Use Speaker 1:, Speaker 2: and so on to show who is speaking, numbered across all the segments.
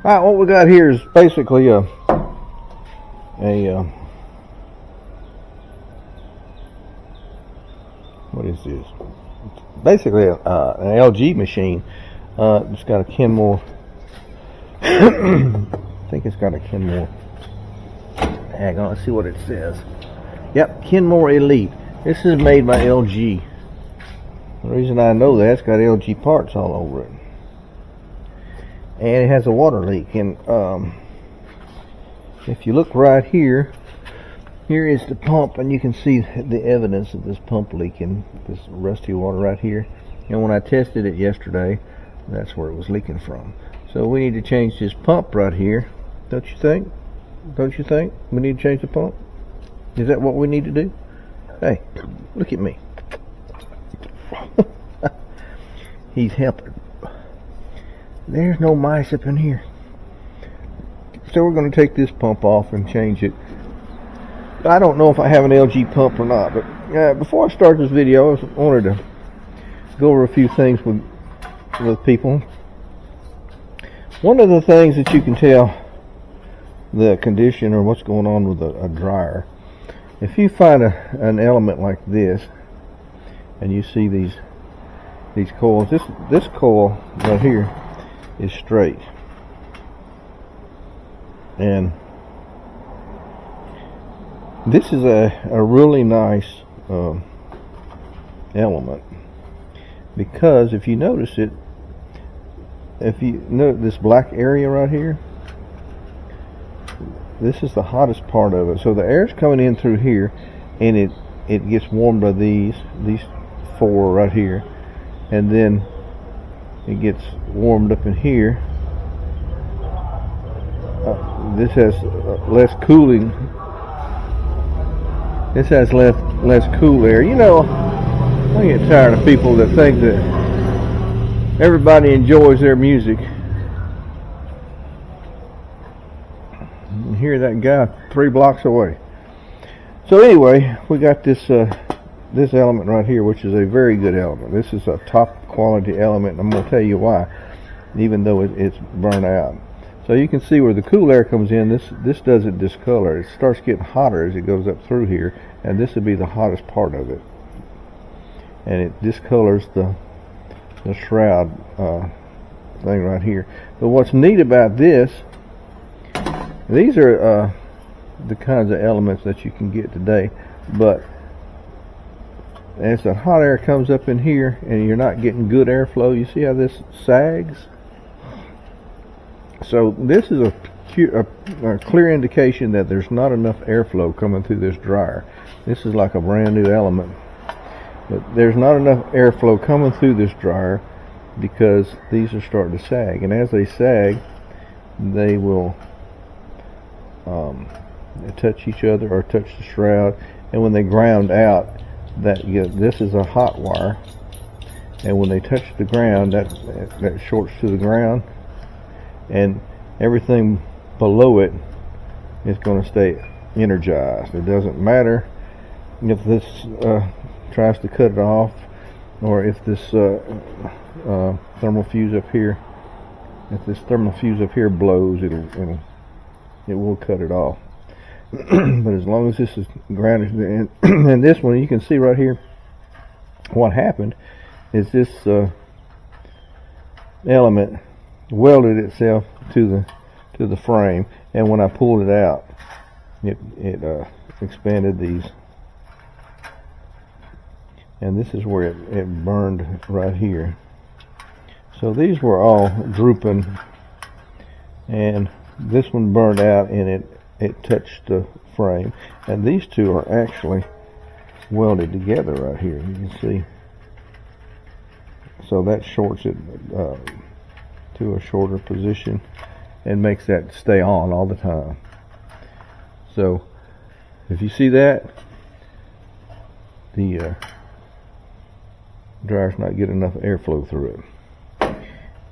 Speaker 1: Alright, what we got here is basically a what is this? It's basically an LG machine. It's got a Kenmore. I think it's got a Kenmore. Hang on, let's see what it says. Yep, Kenmore Elite. This is made by LG. The reason I know that, it's got LG parts all over it. And it has a water leak. And if you look right here, here is the pump, and you can see the evidence of this pump leaking, this rusty water right here. And when I tested it yesterday, that's where it was leaking from. So we need to change this pump right here. Don't you think? Don't you think we need to change the pump? Is that what we need to do? Hey, look at me. He's helping. There's no mice up in here. So we're going to take this pump off and change it. I don't know if I have an LG pump or not, but before I start this video, I wanted to go over a few things with people. One of the things that you can tell the condition or what's going on with a dryer, if you find an element like this, and you see these coils, this coil right here is straight, and this is a really nice element, because if you notice it, if you note this black area right here, this is the hottest part of it. So the air's coming in through here, and it gets warmed by these four right here, and then it gets warmed up in here. This has less cooling. This has less cool air. You know, I get tired of people that think that everybody enjoys their music. You hear that guy 3 blocks away. So anyway, we got this this element right here, which is a very good element. This is a top quality element, and I'm going to tell you why, even though it's burnt out. So you can see where the cool air comes in, this doesn't discolor. It starts getting hotter as it goes up through here, and this would be the hottest part of it. And it discolors the shroud thing right here. But what's neat about this, these are the kinds of elements that you can get today, but as the hot air comes up in here and you're not getting good airflow, you see how this sags? So this is a clear indication that there's not enough airflow coming through this dryer. This is like a brand new element, but there's not enough airflow coming through this dryer because these are starting to sag, and as they sag, they will touch each other or touch the shroud, and when they ground out, this is a hot wire, and when they touch the ground, that shorts to the ground, and everything below it is going to stay energized. It doesn't matter if this tries to cut it off, or if this thermal fuse up here, blows, it will cut it off. But as long as this is grounded, and this one, you can see right here, what happened is this element welded itself to the frame, and when I pulled it out, it expanded these, and this is where it burned right here. So these were all drooping, and this one burned out, and it touched the frame, and these two are actually welded together right here, you can see. So that shorts it to a shorter position and makes that stay on all the time. So if you see that, the dryer's not getting enough airflow through it.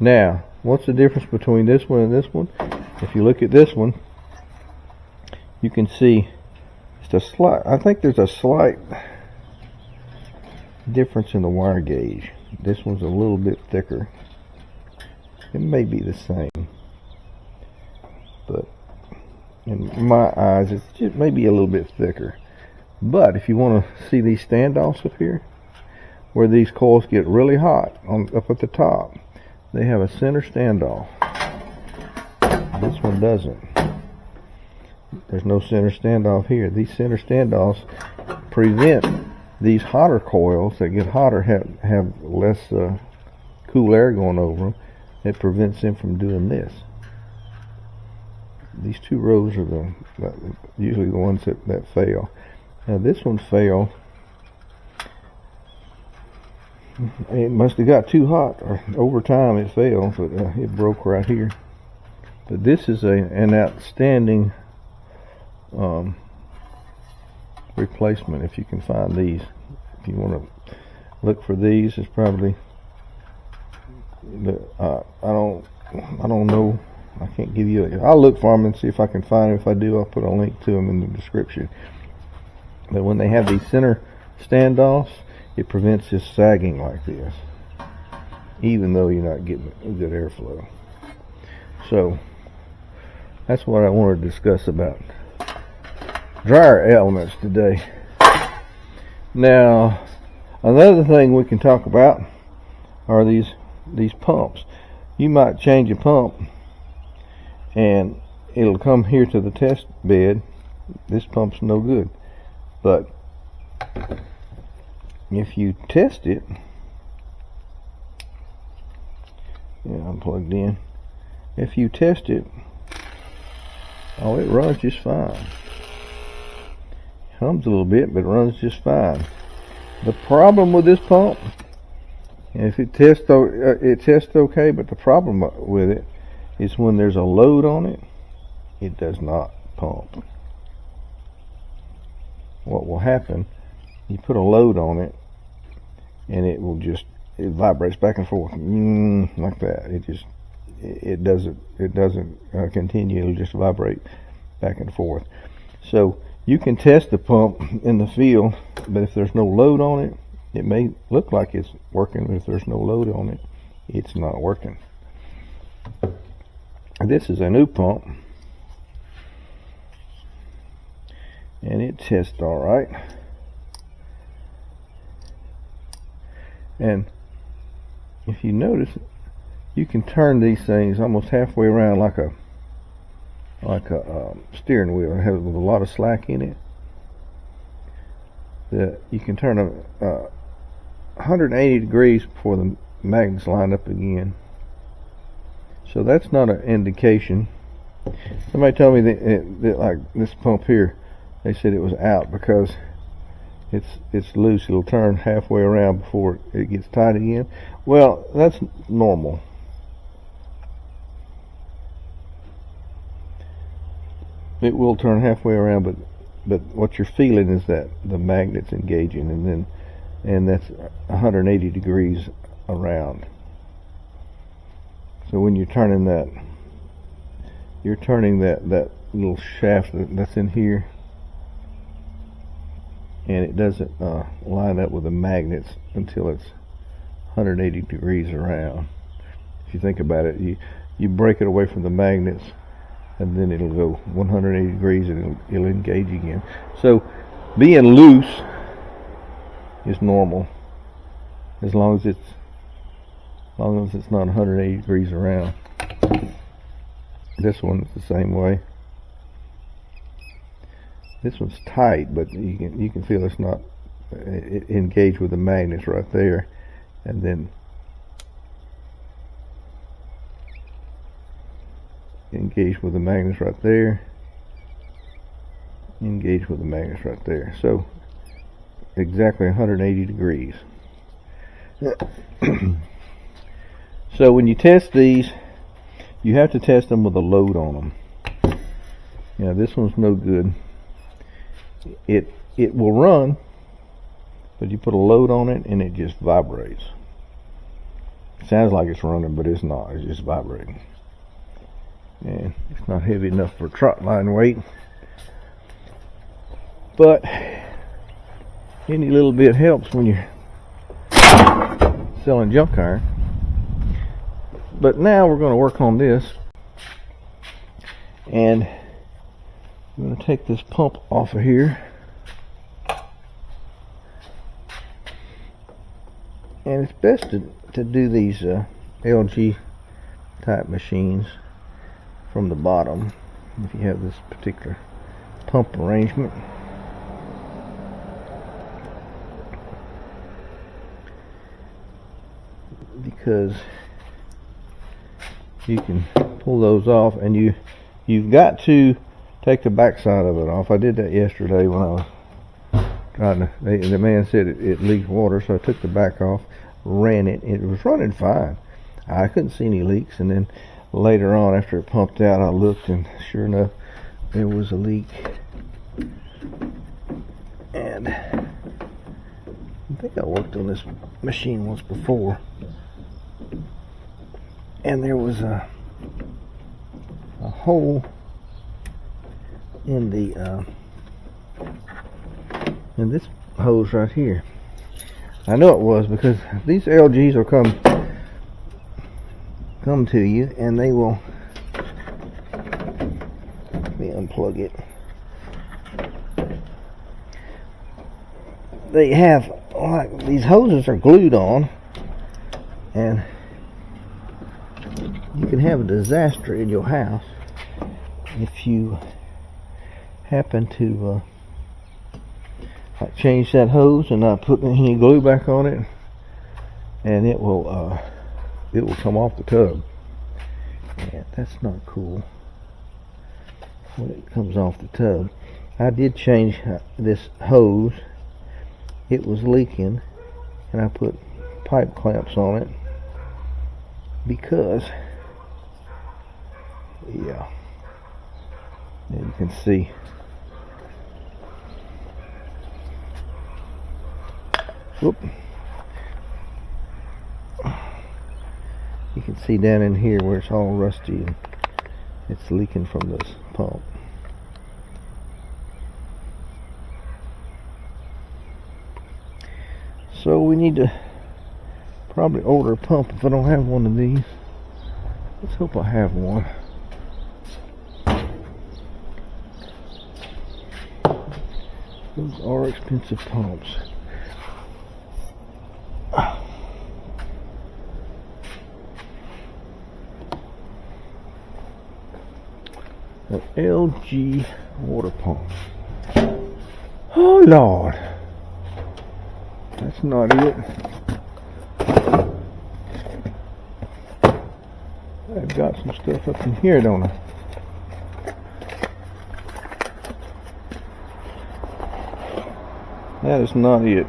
Speaker 1: Now, what's the difference between this one and this one? If you look at this one, you can see I think there's a slight difference in the wire gauge. This one's a little bit thicker. It may be the same. but in my eyes it's just maybe a little bit thicker. But if you want to see these standoffs up here, where these coils get really hot up at the top, they have a center standoff. This one doesn't. There's no center standoff here. These center standoffs prevent these hotter coils that get hotter, have less cool air going over them. It prevents them from doing this. These two rows are usually the ones that fail. Now this one failed. It must have got too hot, or over time it failed, but it broke right here. But this is an outstanding replacement. If you can find these, if you want to look for these, it's probably I don't know. I can't give you. I'll look for them and see if I can find them. If I do, I'll put a link to them in the description. But when they have these center standoffs, it prevents this sagging like this, even though you're not getting a good airflow. So that's what I wanted to discuss about dryer elements today. Now, another thing we can talk about are these pumps. You might change a pump and it'll come here to the test bed. This pump's no good. But if you test it, I'm plugged in. If you test it, oh, it runs just fine. Hums a little bit, but it runs just fine. The problem with this pump, if it tests okay, but the problem with it is when there's a load on it, it does not pump. What will happen, you put a load on it and it vibrates back and forth like that. It doesn't continue. It'll just vibrate back and forth. So you can test the pump in the field, but if there's no load on it, it may look like it's working, but if there's no load on it, it's not working. This is a new pump, and it tests all right. And if you notice, you can turn these things almost halfway around like a steering wheel. It has a lot of slack in it. You can turn 180 degrees before the magnets line up again. So that's not an indication. Somebody told me that like this pump here, they said it was out because it's loose. It'll turn halfway around before it gets tight again. Well, that's normal. It will turn halfway around, but what you're feeling is that the magnet's engaging, and that's 180 degrees around. So when you're turning that little shaft that's in here, and it doesn't line up with the magnets until it's 180 degrees around. If you think about it, you break it away from the magnets, and then it'll go 180 degrees and it'll engage again. So being loose is normal, as long as it's not 180 degrees around. This one's the same way. This one's tight, but you can feel it's not engaged with the magnets right there, and then engage with the magnets right there, engage with the magnets right there. So exactly 180 degrees. So when you test these, you have to test them with a load on them. Yeah, this one's no good. It will run, but you put a load on it and it just vibrates. It sounds like it's running, but it's not. It's just vibrating. And it's not heavy enough for trot line weight, but any little bit helps when you're selling junk iron. But now we're going to work on this, And I'm going to take this pump off of here. And it's best to do these LG type machines from the bottom if you have this particular pump arrangement. Because you can pull those off, and you've got to take the back side of it off. I did that yesterday when I was trying to, the man said it leaked water, so I took the back off, ran it. It was running fine. I couldn't see any leaks, and then later on after it pumped out, I looked, and sure enough there was a leak. And I think I worked on this machine once before, and there was a hole in the in this hose right here. I know it was because these LGs will come to you, and they will, let me unplug it. They have, like, these hoses are glued on, and you can have a disaster in your house if you happen to like change that hose and not put any glue back on it, and it will come off the tub. Yeah, that's not cool when it comes off the tub. I did change this hose. It was leaking, and I put pipe clamps on it because, yeah, you can see. Whoop. You can see down in here where it's all rusty and it's leaking from this pump. So we need to probably order a pump if I don't have one of these. Let's hope I have one. Those are expensive pumps. An LG water pump. Oh Lord, that's not it. I've got some stuff up in here, don't I? That is not it.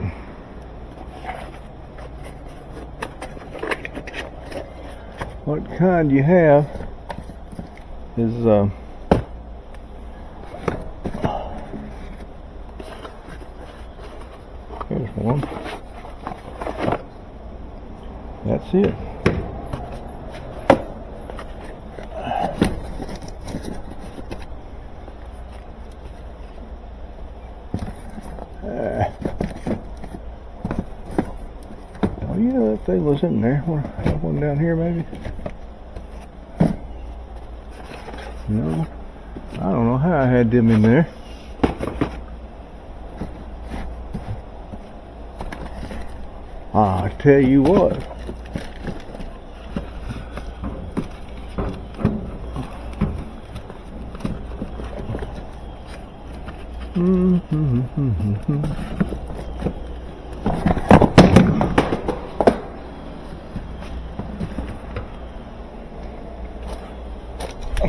Speaker 1: What kind you have is here's one. That's it. Oh, you know that thing was in there. One down here, maybe. No, I don't know how I had them in there. I tell you what.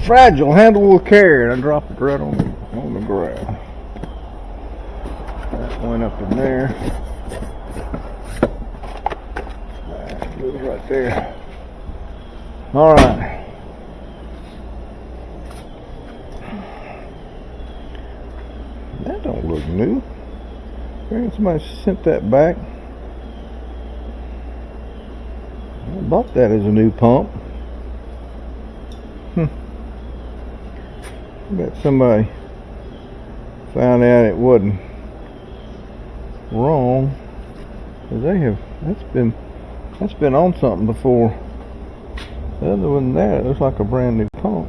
Speaker 1: Fragile, handle with care. And I dropped it right on the ground. That went up in there. That goes right there. All right. That don't look new. Apparently somebody sent that back. I bought that as a new pump. I bet somebody found out it wasn't wrong, because that's been on something before. Other than that, it looks like a brand new pump.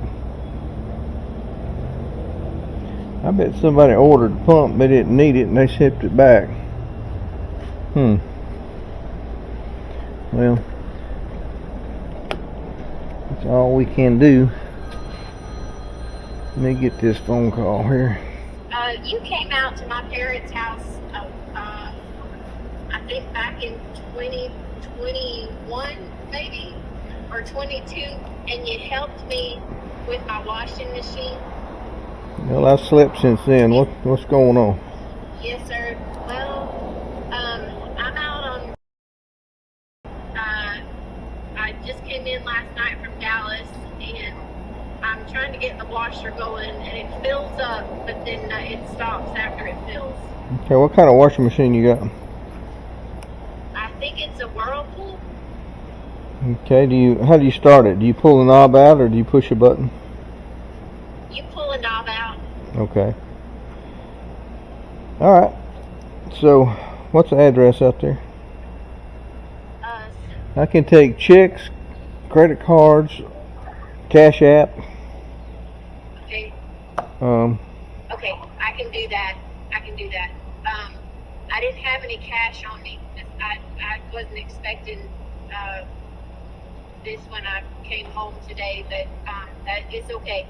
Speaker 1: I bet somebody ordered the pump, they didn't need it, and they shipped it back. Well, that's all we can do. Let me get this phone call here.
Speaker 2: You came out to my parents' house, I think back in 2021, maybe, or 22, and you helped me with my washing machine.
Speaker 1: Well, I've slept since then. What's going on?
Speaker 2: Yes, sir. Well, I'm out on. I just came in last night from Dallas, and I'm trying to get the washer going, and it fills up, but then it stops after it fills.
Speaker 1: Okay, what kind of washing machine you got?
Speaker 2: I think it's a Whirlpool.
Speaker 1: Okay, how do you start it? Do you pull the knob out, or do you push a button?
Speaker 2: You pull a knob out.
Speaker 1: Okay. Alright. So, what's the address out there? I can take checks, credit cards, Cash App.
Speaker 2: Okay.
Speaker 1: Okay,
Speaker 2: I can do that. I didn't have any cash on me. I wasn't expecting this when I came home today, but that is okay.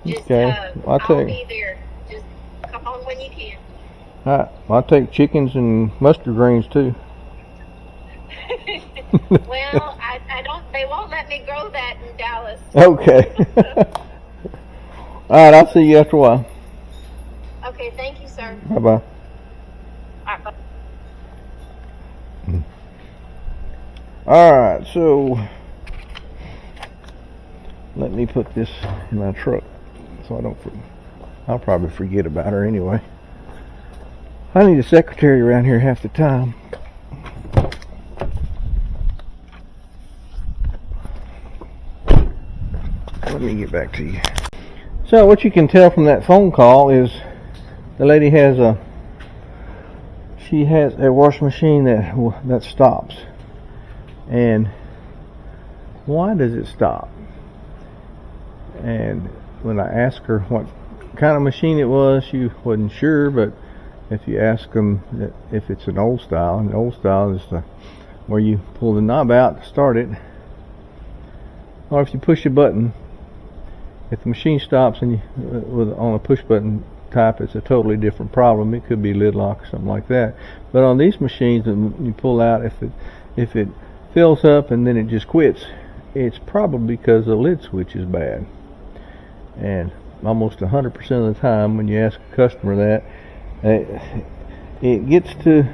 Speaker 2: Just,
Speaker 1: okay.
Speaker 2: I'll be there. Just come on when you can.
Speaker 1: Alright, I'll take chickens and mustard greens too.
Speaker 2: Well, I don't. They won't let me grow that in Dallas.
Speaker 1: Okay. Alright, I'll see you after a while.
Speaker 2: Okay, thank you, sir.
Speaker 1: Bye-bye.
Speaker 2: All right, bye.
Speaker 1: Alright, so let me put this in my truck so I'll probably forget about her anyway. I need a secretary around here half the time. Let me get back to you. So what you can tell from that phone call is the lady has a washing machine that stops. And why does it stop? And when I asked her what kind of machine it was, she wasn't sure, but if you ask them if it's an old style, and the old style is where you pull the knob out to start it, or if you push a button, if the machine stops and on a push button type, it's a totally different problem. It could be lid lock or something like that. But on these machines that you pull out, if it fills up and then it just quits, it's probably because the lid switch is bad. And almost 100% of the time when you ask a customer that, it gets to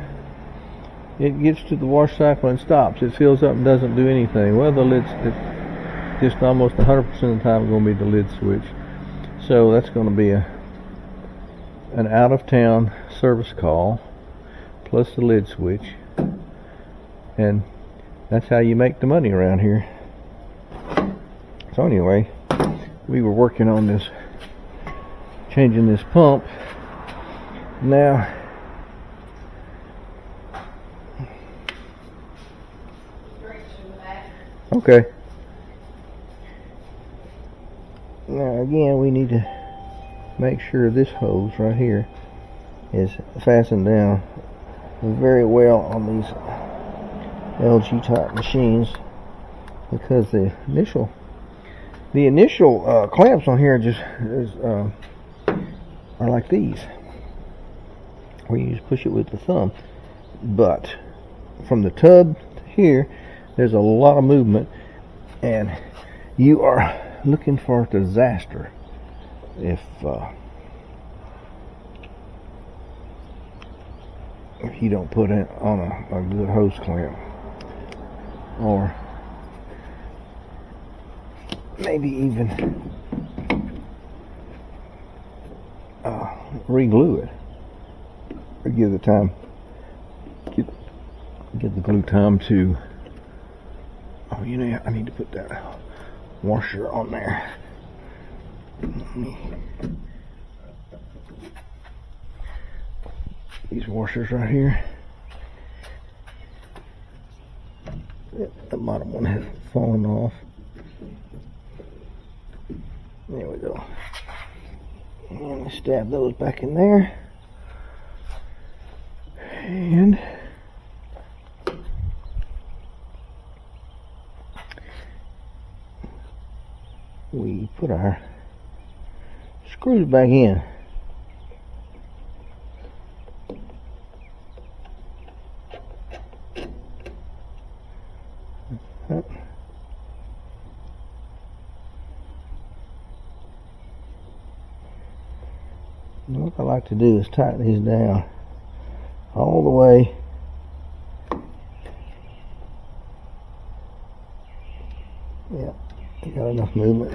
Speaker 1: the wash cycle and stops. It fills up and doesn't do anything. Well, it's just almost 100% of the time going to be the lid switch. So that's going to be an out-of-town service call plus the lid switch, and that's how you make the money around here. So anyway, we were working on this, changing this pump. Now okay. Now again, we need to make sure this hose right here is fastened down very well on these LG type machines, because the initial clamps on here are like these, where you just push it with the thumb. But from the tub to here, there's a lot of movement, and you are looking for a disaster if you don't put it on a good hose clamp, or maybe even re-glue it, or give the glue time to. Oh, you know, I need to put that washer on there. These washers right here. The bottom one has fallen off. There we go. And we stab those back in there. And we put our screws back in. What I like to do is tighten these down all the way. Yeah, you got enough movement.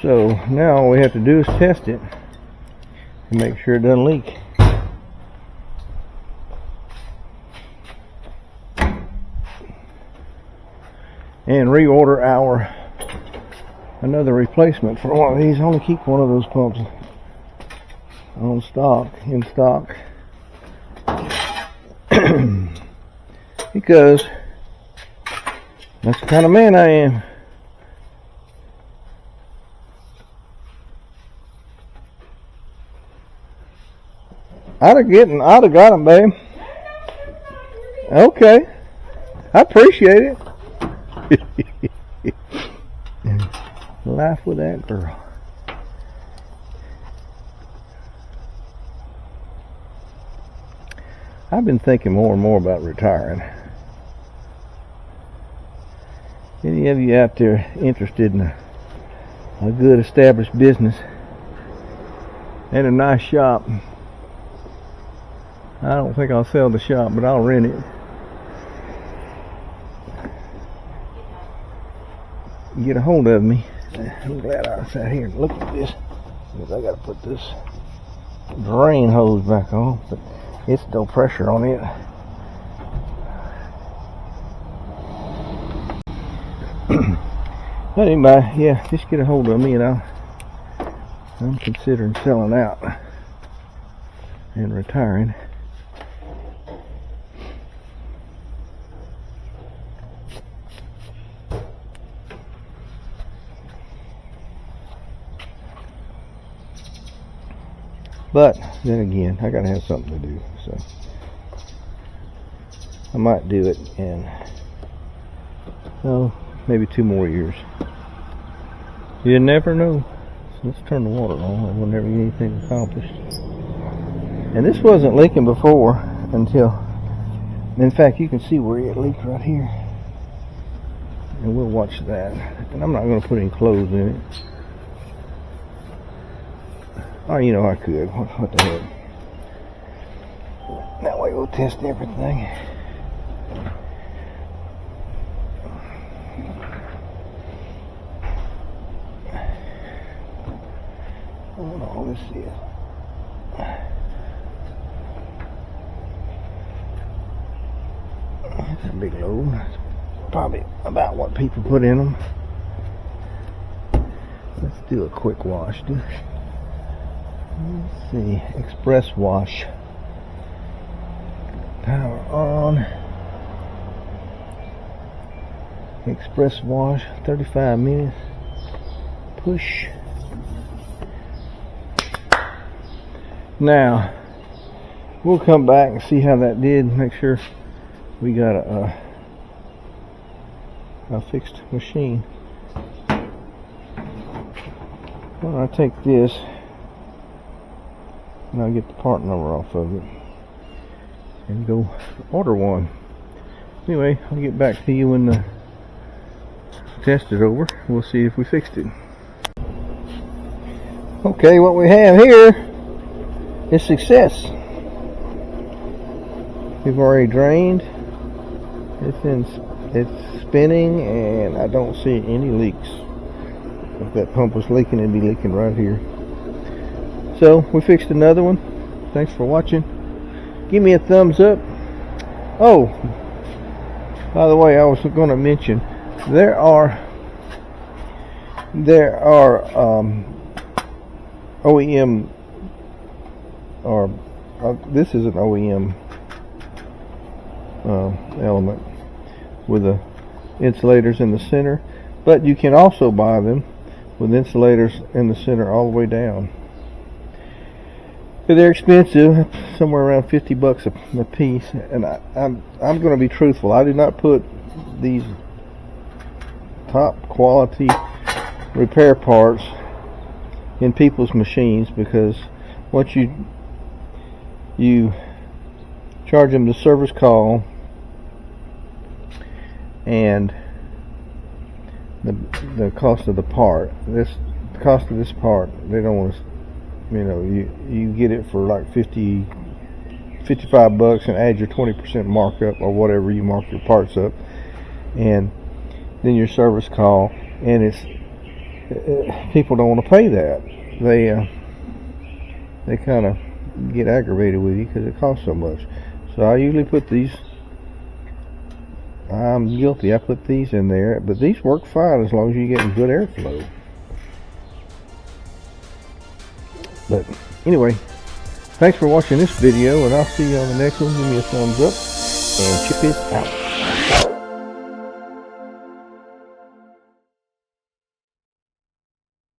Speaker 1: So now all we have to do is test it and make sure it doesn't leak. And reorder another replacement for one of these. I only keep one of those pumps on stock, in stock, because that's the kind of man I am. I'd have got him, babe. Okay, I appreciate it. Laugh with that girl. I've been thinking more and more about retiring. Any of you out there interested in a good established business and a nice shop? I don't think I'll sell the shop, but I'll rent it. Get a hold of me. I'm glad I sat here and looked at this, because I got to put this drain hose back on, but it's no pressure on it. But anyway, yeah, just get a hold of me, and I'm considering selling out and retiring. But then again, I gotta have something to do, so I might do it in maybe 2 more years. You never know. So let's turn the water on. I will never get anything accomplished. And this wasn't leaking before until, in fact, you can see where it leaked right here. And we'll watch that. And I'm not going to put any clothes in it. Oh, you know I could. What the heck? That way we'll test everything. Oh, let's see it. That's a big load. That's probably about what people put in them. Let's do a quick wash, dude. Let's see, express wash. Power on. Express wash, 35 minutes. Push. Now, we'll come back and see how that did. Make sure we got a fixed machine. Well, I take this. And I'll get the part number off of it and go order one. Anyway, I'll get back to you when the test is over. We'll see if we fixed it. Okay, what we have here is success. We've already drained. It's spinning, and I don't see any leaks. If that pump was leaking, it'd be leaking right here. So we fixed another one. Thanks for watching. Give me a thumbs up. Oh, by the way, I was going to mention there are OEM, or this is an OEM element with the insulators in the center, But you can also buy them with insulators in the center all the way down. They're expensive, somewhere around $50 a piece, and I'm going to be truthful. I do not put these top quality repair parts in people's machines, because once you charge them the service call and the cost of the part, the cost of this part, they don't want to, you get it for like $55 and add your 20% markup or whatever you mark your parts up, and then your service call, and it's people don't want to pay that. They kind of get aggravated with you because it costs so much. So I usually put these, I'm guilty, I put these in there, but these work fine as long as you're getting good airflow. But anyway, thanks for watching this video, and I'll see you on the next one. Give me a thumbs up, and Chip is out.